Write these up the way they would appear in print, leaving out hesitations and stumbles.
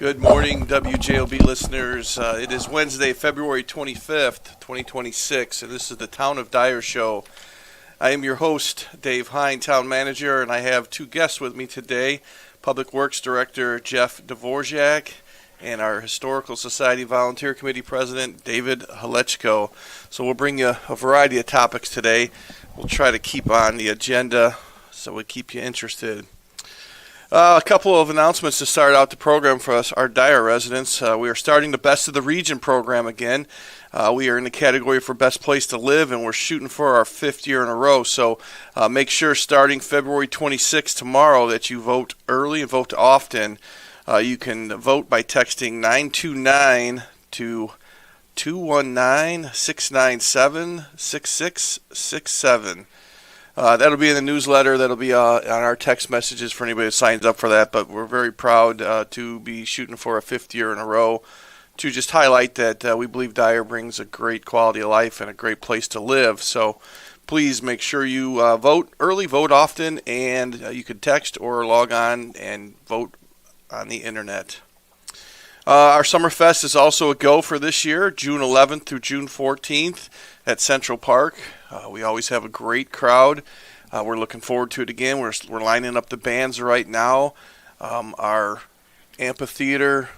Good morning, WJOB listeners. It is Wednesday, February 25th, 2026, and this is the Town of Dyer Show. I am your host, Dave Hine, Town Manager, and I have two guests with me today, Public Works Director Jeff Dvorak and our Historical Society Volunteer Committee President, David Halechko. So we'll bring you a variety of topics today. We'll try to keep on the agenda so we keep you interested. A couple of announcements to start out the program for us, our Dyer residents. We are starting the Best of the Region program again. We are in the category for Best Place to Live, and we're shooting for our fifth year in a row. So make sure starting February 26th tomorrow that you vote early and vote often. You can vote by texting 929 to 219-697-6667. That'll be in the newsletter. That'll be on our text messages for anybody that signs up for that. But we're very proud to be shooting for a fifth year in a row to just highlight that we believe Dyer brings a great quality of life and a great place to live. So please make sure you vote early, vote often, and you can text or log on and vote on the internet. Our Summerfest is also a go for this year, June 11th through June 14th at Central Park. We always have a great crowd. We're looking forward to it again. We're lining up the bands right now. Our amphitheater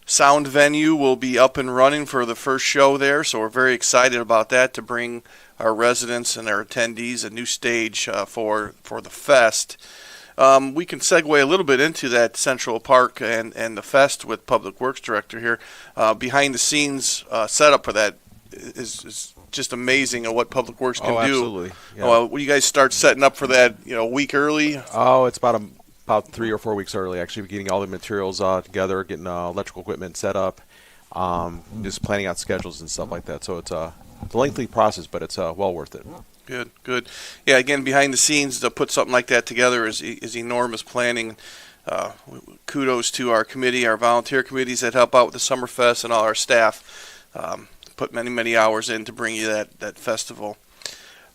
sound venue will be up and running for the first show there, so we're very excited about that to bring our residents and our attendees a new stage for the fest. We can segue a little bit into that Central Park and the fest with Public Works Director here. Behind the scenes setup for that is just amazing at what Public Works can do. Absolutely. Yeah. Will you guys start setting up for that a week early? Oh, it's about 3 or 4 weeks early, actually, getting all the materials together, getting electrical equipment set up, just planning out schedules and stuff like that. So it's a lengthy process, but it's well worth it. Good. Yeah, again, behind the scenes to put something like that together is enormous planning. Kudos to our committee, our volunteer committees that help out with the Summerfest, and all our staff. Put many hours in to bring you that festival.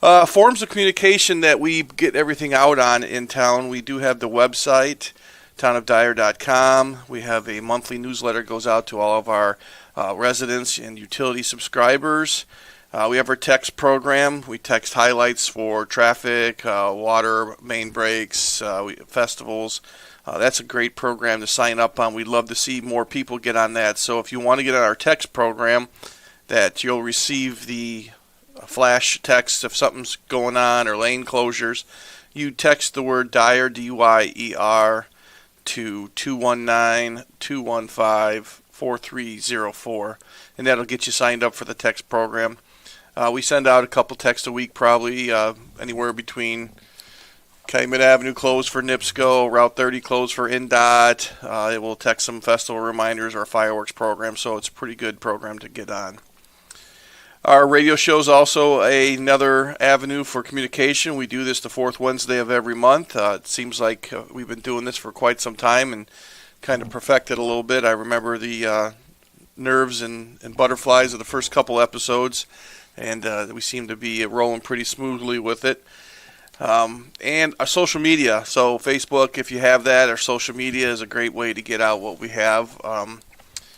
Forms of communication that we get everything out on in town. We do have the website, townofdyer.com. We have a monthly newsletter that goes out to all of our residents and utility subscribers. We have our text program. We text highlights for traffic, water, main breaks, festivals. That's a great program to sign up on. We'd love to see more people get on that. So if you want to get on our text program, that you'll receive the flash text if something's going on or lane closures. You text the word Dyer, D-Y-E-R, to 219-215-4304, and that'll get you signed up for the text program. We send out a couple texts a week, probably anywhere between Calumet Avenue closed for NIPSCO, Route 30 closed for NDOT. It will text some festival reminders or fireworks program, so it's a pretty good program to get on. Our radio show is also another avenue for communication. We do this the fourth Wednesday of every month. It seems like we've been doing this for quite some time and kind of perfected a little bit. I remember the nerves and butterflies of the first couple episodes, and we seem to be rolling pretty smoothly with it. And our social media. So Facebook, if you have that, our social media is a great way to get out what we have.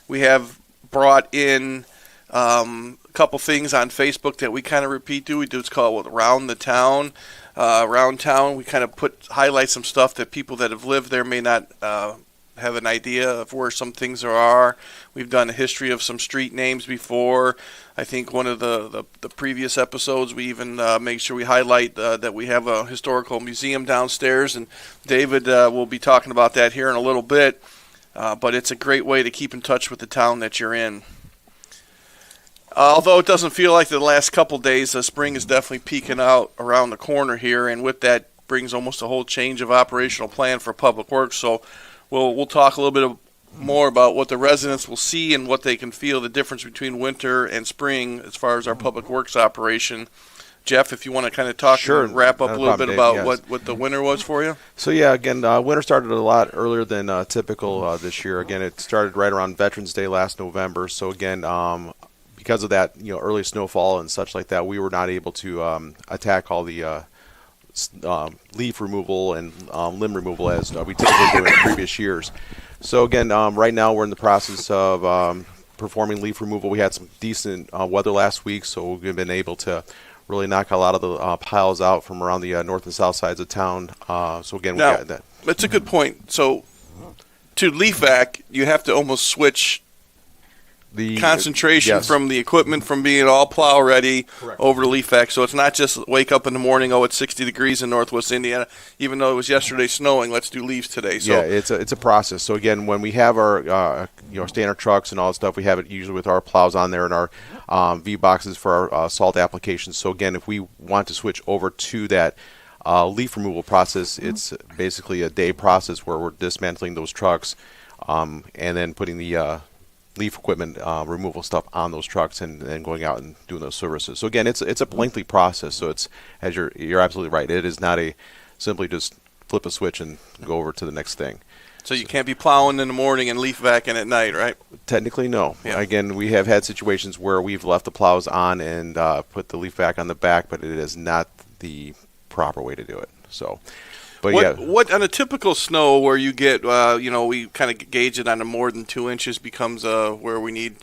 We have brought in a couple things on Facebook that we kind of repeat. We do, it's called Around the Town. Around Town, we kind of highlight some stuff that people that have lived there may not have an idea of where some things are. We've done a history of some street names before. I think one of the previous episodes, we even make sure we highlight that we have a historical museum downstairs, and David will be talking about that here in a little bit. But it's a great way to keep in touch with the town that you're in. Although it doesn't feel like the last couple days, the spring is definitely peeking out around the corner here, and with that brings almost a whole change of operational plan for Public Works. So we'll talk a little bit more about what the residents will see and what they can feel the difference between winter and spring as far as our Public Works operation. Jeff, if you want to kind of talk and wrap up a little bit about what the winter was for you. So yeah, again, winter started a lot earlier than typical this year. Again, it started right around Veterans Day last November. So again, because of that, early snowfall and such like that, we were not able to attack all the leaf removal and limb removal as we typically do in previous years. So again, right now we're in the process of performing leaf removal. We had some decent weather last week, so we've been able to really knock a lot of the piles out from around the north and south sides of town. So again, we Now, got that. that's a good point. So to leaf vac, you have to almost switch The concentration yes. from the equipment from being all plow ready Correct. over to leaf vac. So it's not just wake up in the morning, oh, it's 60 degrees in northwest Indiana, even though it was yesterday snowing, let's do leaves today. So Yeah, it's a process. So again, when we have our standard trucks and all that stuff, we have it usually with our plows on there and our V boxes for our salt applications. So again, if we want to switch over to that leaf removal process, it's basically a day process where we're dismantling those trucks and then putting the leaf equipment removal stuff on those trucks and then going out and doing those services. So again, it's a lengthy process. So it's, as you're absolutely right, it is not a simply just flip a switch and go over to the next thing. So you can't be plowing in the morning and leaf vacuuming at night, right? Technically, no. Yeah. Again, we have had situations where we've left the plows on and put the leaf vac on the back, but it is not the proper way to do it. So, but What on a typical snow where you get, we kind of gauge it on a more than 2 inches becomes where we need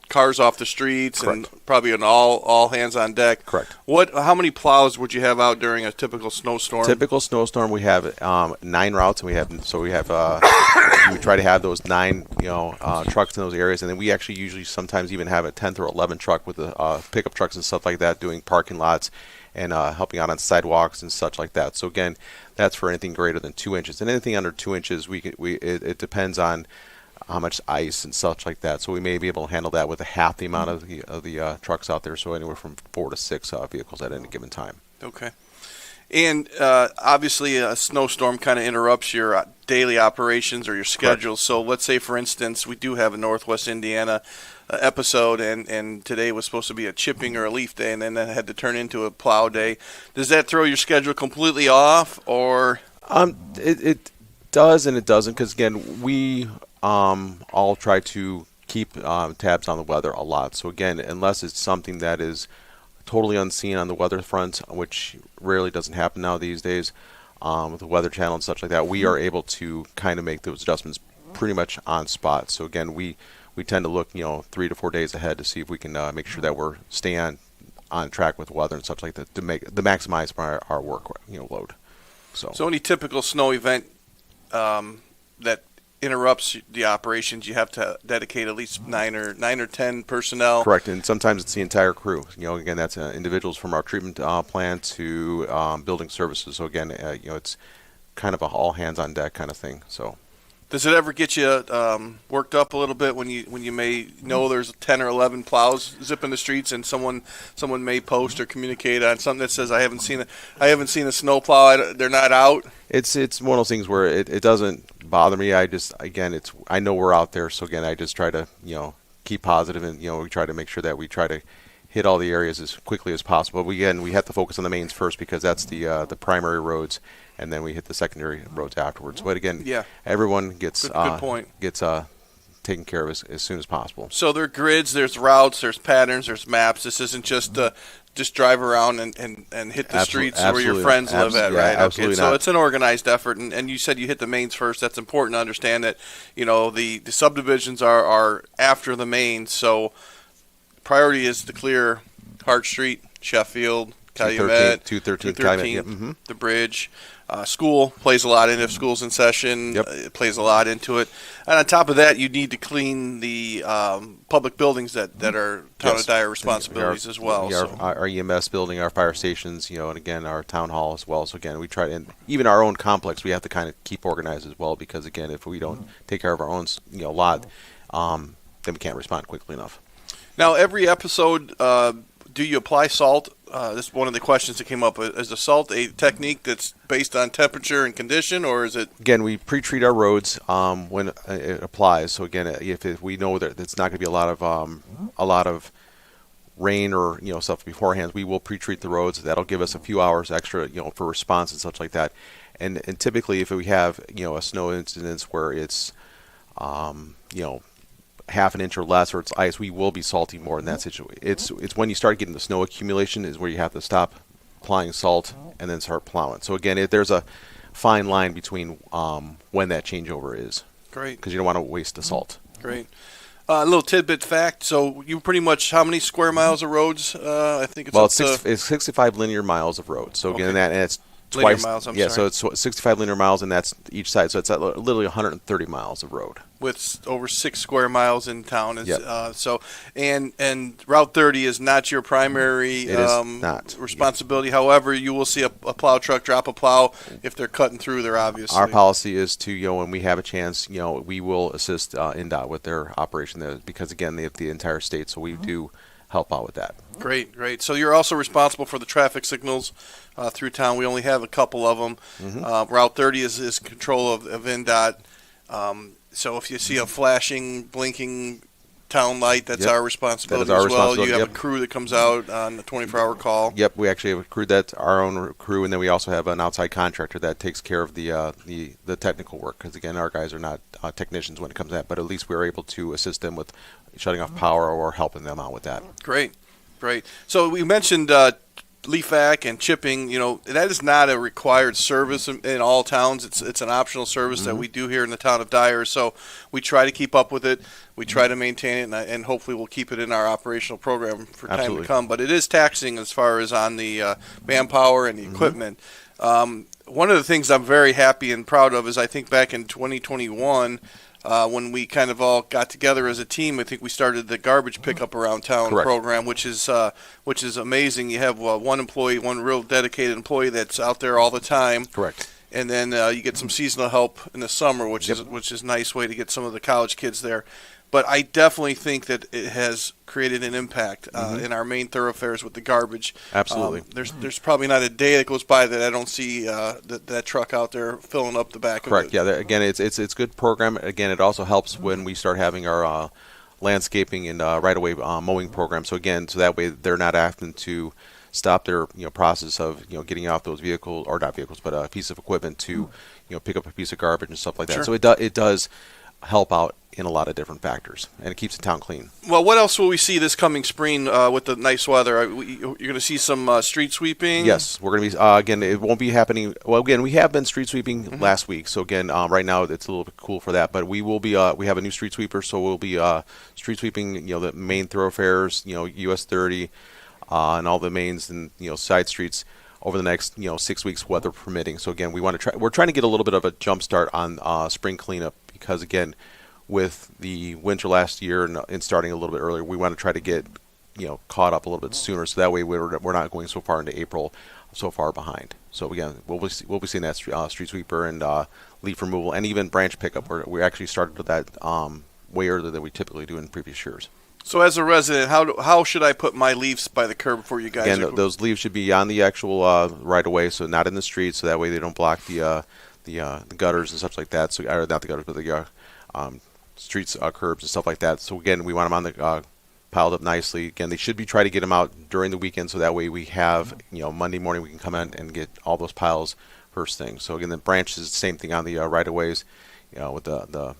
cars off the streets. Correct. And probably an all hands on deck. Correct. How many plows would you have out during a typical snowstorm? Typical snowstorm, we have 9 routes, and we have we try to have those 9 trucks in those areas, and then we actually usually sometimes even have a 10th or 11th truck with the pickup trucks and stuff like that doing parking lots and helping out on sidewalks and such like that. So again, that's for anything greater than 2 inches, and anything under 2 inches, it depends on how much ice and such like that. So we may be able to handle that with half the amount of the trucks out there. So anywhere from 4 to 6 vehicles at any given time. Okay. And obviously a snowstorm kind of interrupts your daily operations or your schedule. Correct. So let's say, for instance, we do have a Northwest Indiana episode, and today was supposed to be a chipping or a leaf day, and then that had to turn into a plow day. Does that throw your schedule completely off, or? It does and it doesn't, because again, we all try to keep tabs on the weather a lot. So again, unless it's something that is totally unseen on the weather front, which rarely doesn't happen now these days, with the Weather Channel and such like that, we are able to kind of make those adjustments pretty much on spot. So again, we tend to look 3 to 4 days ahead to see if we can make sure that we're staying on track with weather and such like that to maximize our work load. So any typical snow event that interrupts the operations, you have to dedicate at least 9 or 10 personnel. Correct, and sometimes it's the entire crew. Again, that's individuals from our treatment plant to building services. So again, it's kind of a all hands on deck kind of thing. So, does it ever get you worked up a little bit when you may know there's 10 or 11 plows zipping the streets, and someone may post or communicate on something that says I haven't seen a snow plow, they're not out? It's one of those things where it doesn't bother me. I know we're out there, so again, I just try to keep positive, and we try to make sure that we try to hit all the areas as quickly as possible. But again, we have to focus on the mains first because that's the primary roads, and then we hit the secondary roads afterwards. But again, everyone gets good point. Gets taken care of as soon as possible. So there are grids, there's routes, there's patterns, there's maps. This isn't just drive around and hit the streets where your friends live at, right? Absolutely okay. So it's an organized effort, and you said you hit the mains first. That's important to understand that the subdivisions are after the mains. So priority is to clear Hart Street, Sheffield, Calumet, 213, the bridge. School plays a lot in if school's in session. It plays a lot into it. And on top of that, you need to clean the public buildings that are Town of Dyer responsibilities as well. Our EMS building, our fire stations, and again, our town hall as well. So again, we try to, and even our own complex, we have to kind of keep organized as well, because again, if we don't take care of our own lot, then we can't respond quickly enough. Now, every episode, do you apply salt? This is one of the questions that came up. Is the salt a technique that's based on temperature and condition, or is it? Again, we pre-treat our roads when it applies. So again, if we know that it's not going to be a lot of rain or stuff beforehand, we will pre-treat the roads. That'll give us a few hours extra, for response and such like that. And typically, if we have a snow incidence where it's half an inch or less, or it's ice, we will be salting more in that situation. It's when you start getting the snow accumulation is where you have to stop applying salt and then start plowing. So again, there's a fine line between when that changeover is. Great. because you don't want to waste assault. Great. A little tidbit fact. So you pretty much, how many square miles of roads? I think it's Well, up to it's 65 linear miles of road. So again, Okay. and it's Linear twice. miles, I'm yeah, sorry. so it's 65 linear miles, and that's each side. So it's literally 130 miles of road. with over 6 square miles in town. Is, Yep. So and Route 30 is not your primary It is not. responsibility. However, you will see a plow truck drop a plow if they're cutting through there. Obviously, Our policy is to, when we have a chance, we will assist NDOT with their operation there, because again, they have the entire state, so we do help out with that. Great, great. So you're also responsible for the traffic signals through town. We only have a couple of them. Route 30 is control of NDOT. So if you see a flashing, blinking town light, that's Yep. our responsibility That is our as well. responsibility, You have yep. a crew that comes out on the 24-hour call. Yep, we actually have a crew, that's our own crew, and then we also have an outside contractor that takes care of the technical work, because again, our guys are not technicians when it comes to that, but at least we're able to assist them with shutting off power or helping them out with that. Great, great. So we mentioned leaf vac and chipping. That is not a required service in all towns. It's an optional service that we do here in the town of Dyer. So we try to keep up with it. We try to maintain it, and hopefully we'll keep it in our operational program for time Absolutely. to come. But it is taxing as far as on the manpower and the equipment. One of the things I'm very happy and proud of is I think back in 2021. When we kind of all got together as a team, I think we started the garbage pickup around town Correct. program, which is amazing. You have one employee, one real dedicated employee that's out there all the time, Correct. and then you get some seasonal help in the summer, which Yep. is a nice way to get some of the college kids there. But I definitely think that it has created an impact in our main thoroughfares with the garbage. Absolutely. There's probably not a day that goes by that I don't see that truck out there filling up the back Correct. of it. Yeah. Again, it's good program. Again, it also helps when we start having our landscaping and right-of-way mowing program. So again, so that way they're not having to stop their process of getting off those vehicles, or not vehicles, but a piece of equipment to pick up a piece of garbage and stuff like that. Sure. So it does help out in a lot of different factors, and it keeps the town clean. Well, what else will we see this coming spring with the nice weather? You're going to see some street sweeping? Yes, we're going to be, again, it won't be happening. Well, again, we have been street sweeping last week. So, again, right now it's a little bit cool for that. But we will be, we have a new street sweeper. So, we'll be street sweeping, the main thoroughfares, US 30, and all the mains and, side streets over the next, 6 weeks, weather permitting. So, again, we're trying to get a little bit of a jump start on spring cleanup because, again, with the winter last year and starting a little bit earlier, we want to try to get caught up a little bit sooner, so that way we're not going so far into April, so far behind. So again, we'll be seeing that street sweeper and leaf removal and even branch pickup. We actually started with that way earlier than we typically do in previous years. So as a resident, how should I put my leaves by the curb before you guys? Again, those leaves should be on the actual right of way, so not in the street, so that way they don't block the gutters and such like that. So, or not the gutters, but the streets, curbs and stuff like that. So again, we want them on the piled up nicely. Again, they should be trying to get them out during the weekend, so that way we have Monday morning we can come in and get all those piles first thing. So again, the branches, same thing on the right of ways, with the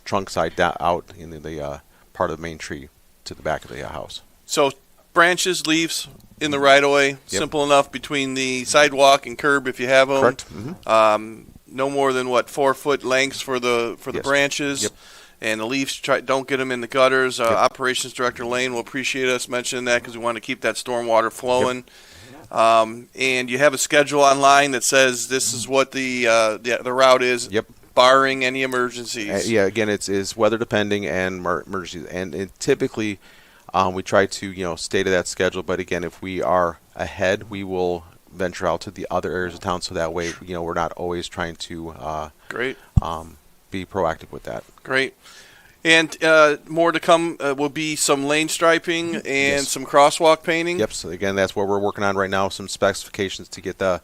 trunk side out in the part of the main tree to the back of the house. So branches, leaves in the right of way, simple enough between the sidewalk and curb if you have them. Correct. Mm-hmm. No more than 4 foot lengths for the Yes. branches. Yep. And the leaves, don't get them in the gutters. Operations Director Lane will appreciate us mentioning that because we want to keep that storm water flowing. And you have a schedule online that says this is what the route is, Yep. barring any emergencies. Yeah, again, it's weather depending and emergencies, and typically we try to stay to that schedule. But again, if we are ahead, we will venture out to the other areas of town, so that way we're not always trying to Great. be proactive with that. Great. And more to come will be some lane striping and Yes. some crosswalk painting. Yep. So again, that's what we're working on right now. Some specifications to get the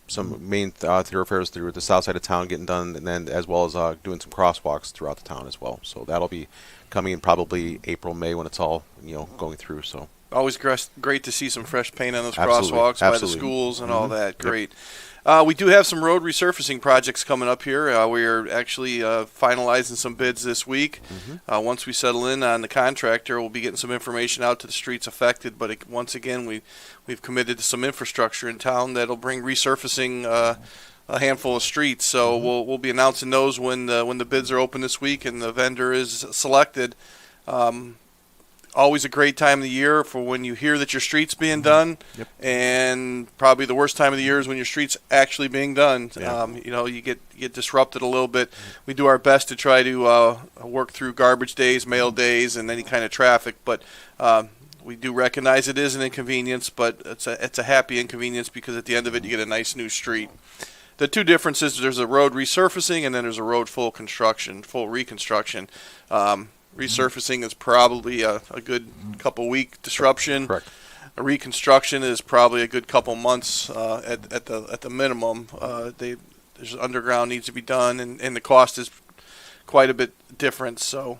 some main thoroughfares through the south side of town getting done, and then as well as doing some crosswalks throughout the town as well. So that'll be coming in probably April, May when it's all going through. So Always great to see some fresh paint on those Absolutely. crosswalks by the Absolutely. schools and all that. Yep. Great. We do have some road resurfacing projects coming up here. We are actually finalizing some bids this week. Once we settle in on the contractor, we'll be getting some information out to the streets affected. But once again, we've committed to some infrastructure in town that'll bring resurfacing a handful of streets. So we'll be announcing those when the bids are open this week and the vendor is selected. Always a great time of the year for when you hear that your street's being done, and probably the worst time of the year is when your street's actually being done. Yeah. You get disrupted a little bit. We do our best to try to work through garbage days, mail days, and any kind of traffic, but we do recognize it is an inconvenience, but it's a happy inconvenience because at the end of it you get a nice new street. The two differences, there's a road resurfacing and then there's a road full reconstruction. Resurfacing is probably a good couple week disruption. Correct. A reconstruction is probably a good couple months at the minimum. There's underground needs to be done, and the cost is quite a bit different. So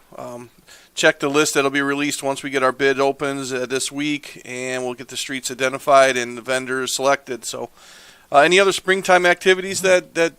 check the list that'll be released once we get our bid opens this week, and we'll get the streets identified and the vendors selected. So any other springtime activities that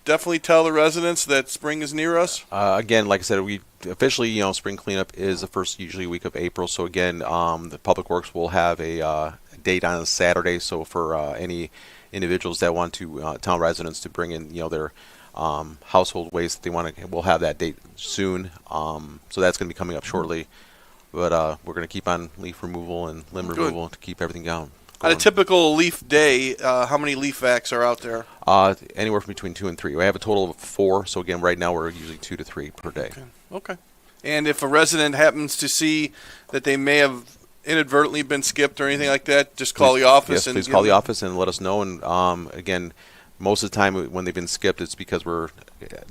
definitely tell the residents that spring is near us? Again, like I said, we officially, spring cleanup is the first usually week of April. So again, the Public Works will have a date on a Saturday. So for any individuals that want to, town residents, to bring in, their household waste that they want to, we'll have that date soon. So that's going to be coming up shortly. But we're going to keep on leaf removal and limb removal to keep everything going. On a typical leaf day, how many leaf vacs are out there? Anywhere from between 2 and 3. We have a total of 4. So again, right now we're usually 2 to 3 per day. Okay. And if a resident happens to see that they may have inadvertently been skipped or anything like that, just call the office. Yes, please call the office and let us know. And again, most of the time when they've been skipped, it's because we're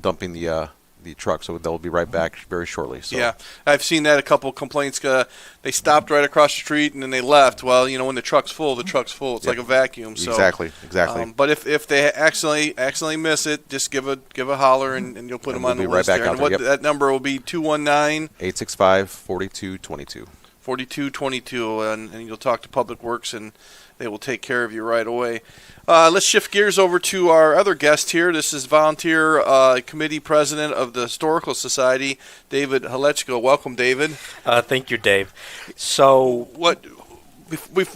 dumping the truck, so they'll be right back very shortly. So. Yeah, I've seen that a couple complaints. They stopped right across the street and then they left. Well, when the truck's full, the truck's full. It's like a vacuum. So, exactly. But if they accidentally miss it, just give a holler and you'll put them on the list right back there. out And there. that number will be 219-865-4222. 4222, and you'll talk to Public Works and they will take care of you right away. Let's shift gears over to our other guest here. This is volunteer committee president of the Historical Society, David Halechko. Welcome, David. Thank you, Dave. So,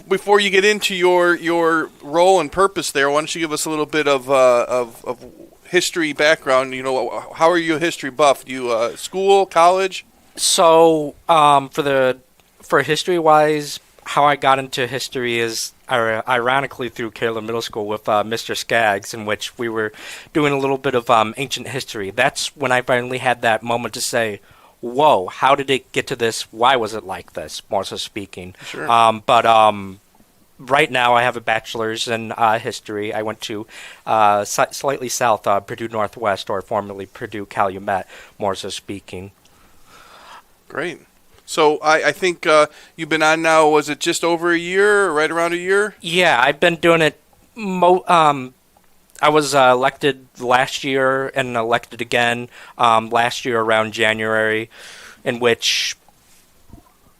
before you get into your role and purpose there, why don't you give us a little bit of history background? How are you a history buff? You school, college? So for history-wise, how I got into history is ironically through Kayla Middle School with Mr. Skaggs, in which we were doing a little bit of ancient history. That's when I finally had that moment to say, whoa, how did it get to this? Why was it like this, more so speaking? Sure. But right now I have a bachelor's in history. I went to slightly south, Purdue Northwest, or formerly Purdue Calumet, more so speaking. Great. So I think you've been on now, was it just over a year, or right around a year? Yeah, I've been doing it. I was elected last year and elected again last year around January, in which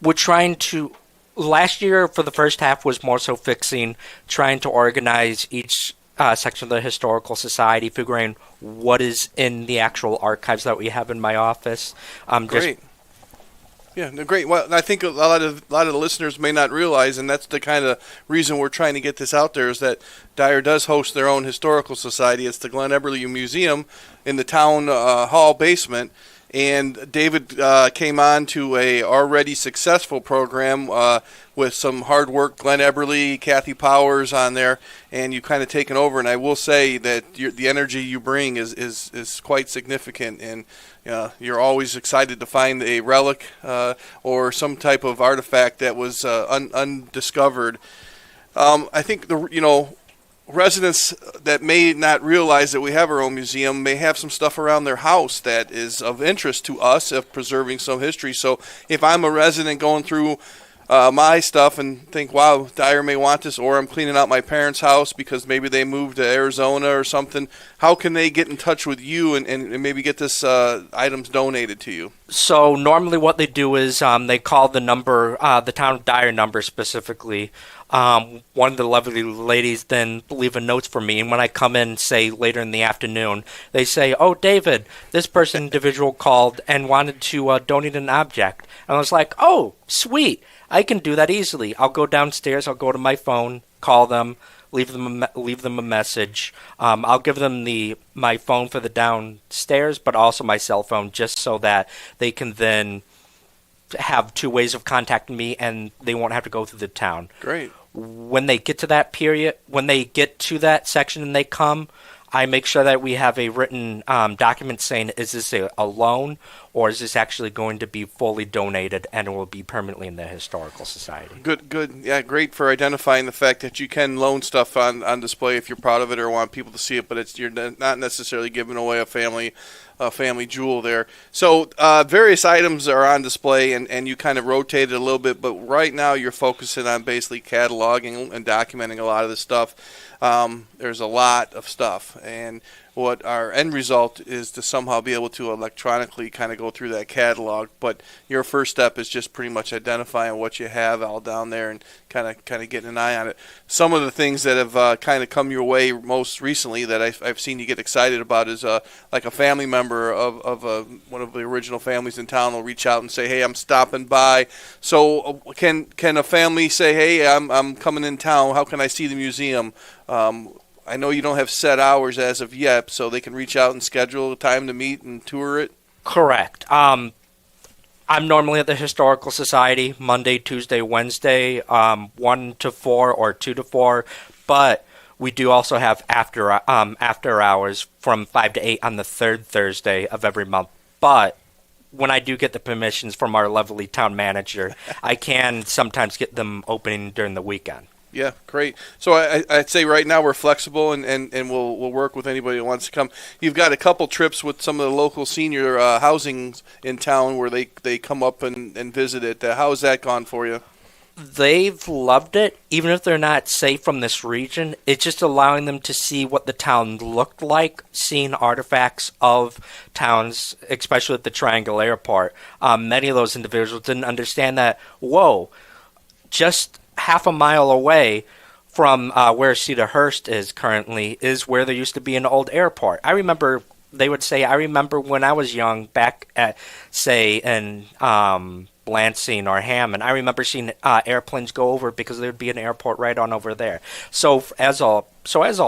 we're trying to. Last year, for the first half, was more so trying to organize each section of the Historical Society, figuring what is in the actual archives that we have in my office. Great. Yeah, no, great. Well, I think a lot of the listeners may not realize, and that's the kind of reason we're trying to get this out there, is that Dyer does host their own historical society. It's the Glen Eberly Museum in the town hall basement. And David came on to a already successful program with some hard work, Glen Eberly, Kathy Powers on there, and you kind of taken over. And I will say that the energy you bring is quite significant, and you're always excited to find a relic or some type of artifact that was undiscovered. I think residents that may not realize that we have our own museum may have some stuff around their house that is of interest to us of preserving some history. So if I'm a resident going through my stuff and think, wow, Dyer may want this, or I'm cleaning out my parents' house because maybe they moved to Arizona or something, how can they get in touch with you and maybe get this items donated to you? So normally what they do is they call the number, the Town of Dyer number specifically. One of the lovely ladies then leave a note for me, and when I come in, say, later in the afternoon, they say, oh, David, this individual called and wanted to donate an object. And I was like, oh, sweet. I can do that easily. I'll go downstairs. I'll go to my phone, call them, leave them a message. I'll give them my phone for the downstairs, but also my cell phone, just so that they can then have two ways of contacting me, and they won't have to go through the town. Great. When they get to that period, when they get to that section and they come, I make sure that we have a written document saying, is this a loan, or is this actually going to be fully donated and it will be permanently in the Historical Society? Good. Yeah, great for identifying the fact that you can loan stuff on display if you're proud of it or want people to see it, but you're not necessarily giving away a family jewel there. So various items are on display, and you kind of rotate it a little bit, but right now you're focusing on basically cataloging and documenting a lot of this stuff. There's a lot of stuff, and what our end result is to somehow be able to electronically kind of go through that catalog. But your first step is just pretty much identifying what you have all down there and kind of getting an eye on it. Some of the things that have kind of come your way most recently that I've seen you get excited about is like a family member of one of the original families in town will reach out and say, "Hey, I'm stopping by." So can a family say, "Hey, I'm coming in town. How can I see the museum?" I know you don't have set hours as of yet, so they can reach out and schedule a time to meet and tour it. Correct. I'm normally at the Historical Society Monday, Tuesday, Wednesday, 1 to 4 or 2 to 4, but we do also have after hours from 5 to 8 on the third Thursday of every month. But when I do get the permissions from our lovely town manager, I can sometimes get them opening during the weekend. Yeah, great. So I'd say right now we're flexible and we'll work with anybody who wants to come. You've got a couple trips with some of the local senior housings in town where they come up and visit it. How's that gone for you? They've loved it, even if they're not, say, from this region. It's just allowing them to see what the town looked like, seeing artifacts of towns, especially at the Triangle Airport. Many of those individuals didn't understand that, whoa, just half a mile away from where Cedarhurst is currently is where there used to be an old airport. I remember when I was young, back at, say, in Lansing or Hammond, I remember seeing airplanes go over because there would be an airport right on over there. So as a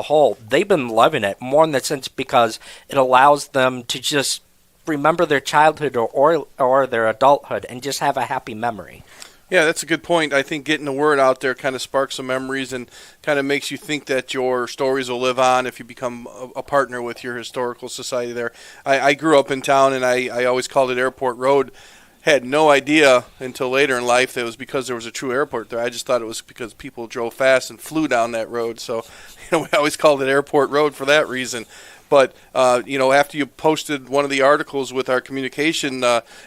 whole, they've been loving it more in the sense because it allows them to just remember their childhood or their adulthood and just have a happy memory. Yeah, that's a good point. I think getting the word out there kind of sparks some memories and kind of makes you think that your stories will live on if you become a partner with your historical society there. I grew up in town, and I always called it Airport Road. Had no idea until later in life that it was because there was a true airport there. I just thought it was because people drove fast and flew down that road. So, we always called it Airport Road for that reason. But, after you posted one of the articles with our communication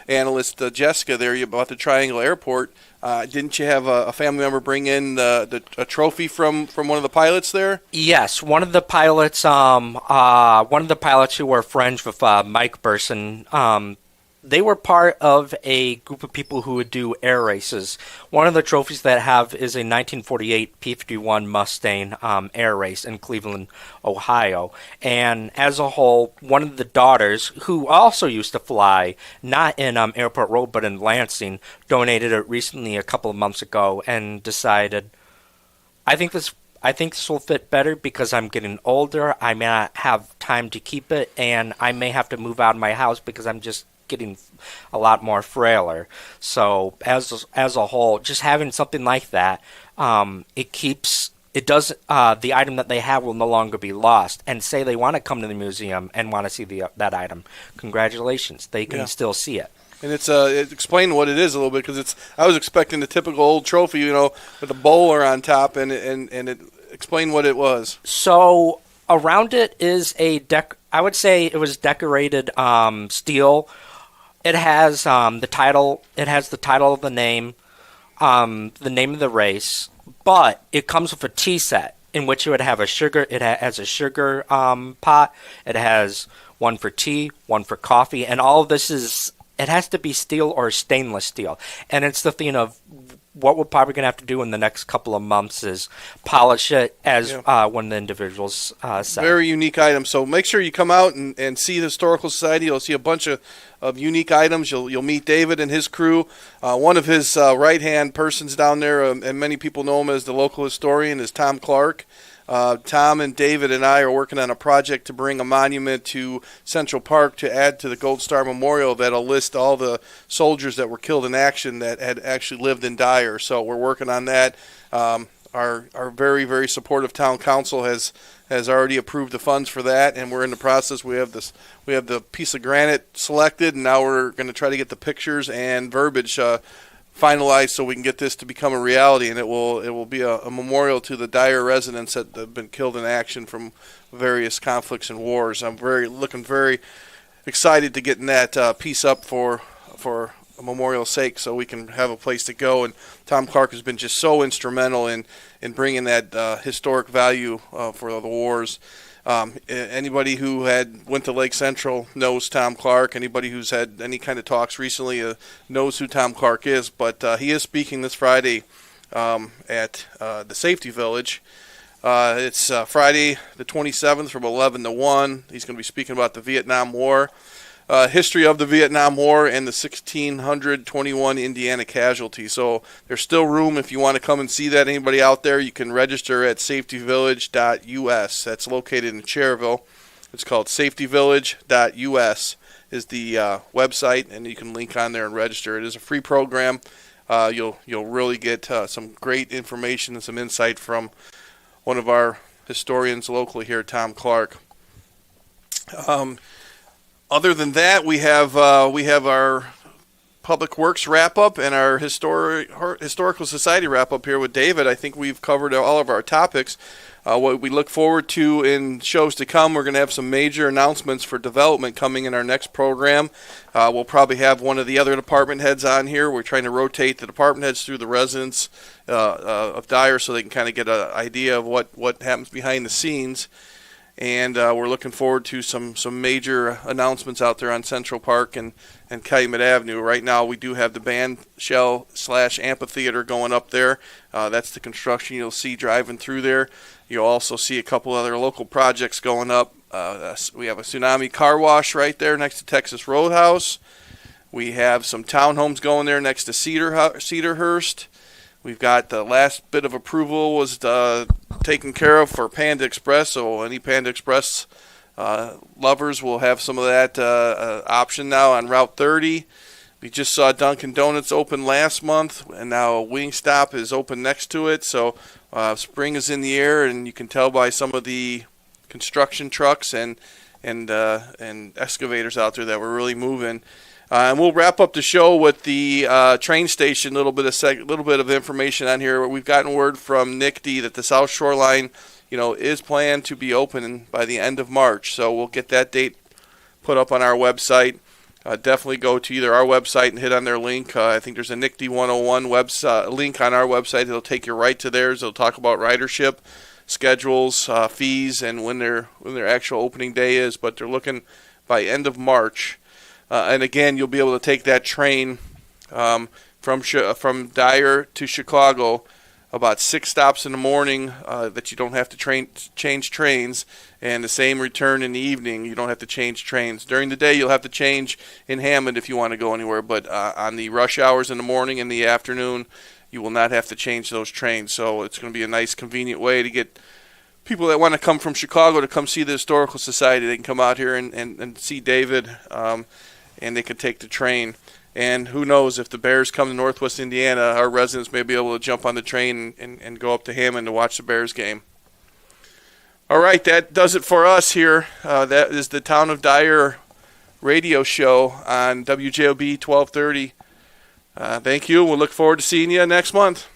analyst, Jessica, there about the Triangle Airport, didn't you have a family member bring in a trophy from one of the pilots there? Yes, one of the pilots who were friends with Mike Burson, they were part of a group of people who would do air races. One of the trophies that I have is a 1948 P-51 Mustang air race in Cleveland, Ohio. And as a whole, one of the daughters, who also used to fly, not in Airport Road but in Lansing, donated it recently a couple of months ago and decided, I think this will fit better because I'm getting older. I may not have time to keep it, and I may have to move out of my house because I'm just getting a lot more frailer. So as a whole, just having something like that, the item that they have will no longer be lost. And say they want to come to the museum and want to see that item, congratulations, they can still see it. And it's explain what it is a little bit, because I was expecting the typical old trophy, with a bowler on top, and it explain what it was. So around it is I would say it was decorated steel. It has the title. It has the title of the name of the race, but it comes with a tea set in which it would have a sugar. It has a sugar pot. It has one for tea, one for coffee, and all of this it has to be steel or stainless steel. And it's the thing of what we're probably going to have to do in the next couple of months is polish it, as one of the individuals said. Very unique item. So make sure you come out and see the Historical Society. You'll see a bunch of unique items. You'll meet David and his crew. One of his right-hand persons down there, and many people know him as the local historian, is Tom Clark. Tom and David and I are working on a project to bring a monument to Central Park to add to the Gold Star Memorial that'll list all the soldiers that were killed in action that had actually lived in Dyer. So we're working on that. Our very, very supportive town council has already approved the funds for that, and we're in the process. We have the piece of granite selected, and now we're going to try to get the pictures and verbiage finalized so we can get this to become a reality, and it will be a memorial to the Dyer residents that have been killed in action from various conflicts and wars. I'm looking very excited to getting that piece up for a memorial's sake, so we can have a place to go. And Tom Clark has been just so instrumental in bringing that historic value for the wars. Anybody who went to Lake Central knows Tom Clark. Anybody who's had any kind of talks recently knows who Tom Clark is. But he is speaking this Friday at the Safety Village. It's Friday the 27th from 11 to 1. He's going to be speaking about the Vietnam War, history of the Vietnam War, and the 1621 Indiana casualty. So there's still room if you want to come and see that. Anybody out there, you can register at safetyvillage.us. That's located in Cherville. It's called safetyvillage.us is the website, and you can link on there and register. It is a free program. You'll really get some great information and some insight from one of our historians locally here, Tom Clark. Other than that, we have our Public Works wrap-up and our Historical Society wrap-up here with David. I think we've covered all of our topics. What we look forward to in shows to come, we're going to have some major announcements for development coming in our next program. We'll probably have one of the other department heads on here. We're trying to rotate the department heads through the residents of Dyer so they can kind of get an idea of what happens behind the scenes. And we're looking forward to some major announcements out there on Central Park and Calumet Avenue. Right now, we do have the band shell / amphitheater going up there. That's the construction you'll see driving through there. You'll also see a couple other local projects going up. We have a Tsunami car wash right there next to Texas Roadhouse. We have some townhomes going there next to Cedarhurst. We've got the last bit of approval was taken care of for Panda Express, so any Panda Express lovers will have some of that option now on Route 30. We just saw Dunkin' Donuts open last month, and now Wingstop is open next to it. So spring is in the air, and you can tell by some of the construction trucks and excavators out there that we're really moving. And we'll wrap up the show with the train station. Little bit of information on here. We've gotten word from Nick D that the South Shore Line, is planned to be open by the end of March. So we'll get that date put up on our website. Definitely go to either our website and hit on their link. I think there's a Nick D 101 website link on our website. It'll take you right to theirs. It'll talk about ridership, schedules, fees, and when their actual opening day is. But they're looking by end of March. And again, you'll be able to take that train from Dyer to Chicago, about 6 stops in the morning that you don't have to change trains, and the same return in the evening. You don't have to change trains. During the day, you'll have to change in Hammond if you want to go anywhere, but on the rush hours in the morning and the afternoon, you will not have to change those trains. So it's going to be a nice, convenient way to get people that want to come from Chicago to come see the Historical Society. They can come out here and see David, and they could take the train. And who knows, if the Bears come to Northwest Indiana, our residents may be able to jump on the train and go up to Hammond to watch the Bears game. All right, that does it for us here. That is the Town of Dyer radio show on WJOB 1230. Thank you. We'll look forward to seeing you next month.